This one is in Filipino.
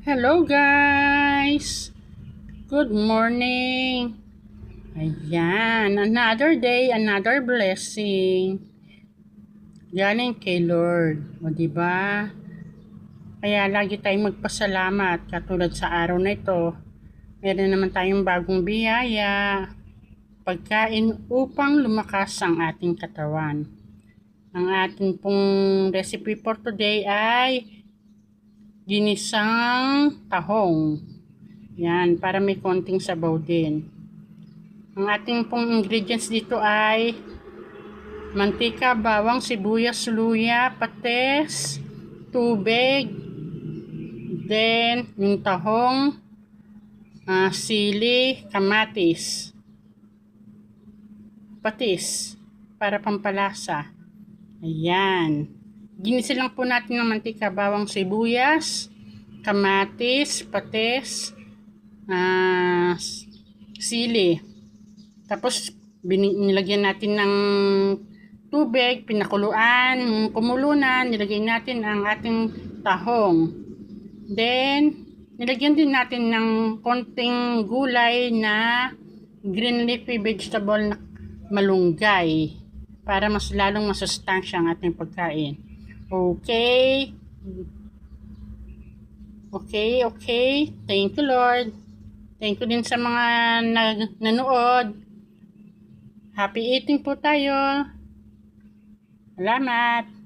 Hello guys! Good morning! Ayan, another day, another blessing. Galing kay Lord. O diba? Kaya lagi tayong magpasalamat. Katulad sa araw na ito, meron naman tayong bagong biyaya. Pagkain upang lumakas ang ating katawan. Ang ating pong recipe for today ay ginisang tahong. Yan, para may konting sabaw din. Ang ating pong ingredients dito ay mantika, bawang, sibuyas, luya, patis, tubig, then yung tahong, sili, kamatis, patis, para pampalasa. Ayan. Ginisa lang po natin ng mantika, bawang, sibuyas, kamatis, patis, sili. Tapos nilagyan natin ng tubig, pinakuluan, kumulo na, nilagay natin ang ating tahong. Then nilagyan din natin ng konting gulay na green leafy vegetable na malunggay para mas lalong masustansya ang ating pagkain. Okay. Thank you, Lord. Thank you din sa mga nanood. Happy eating po tayo. Salamat.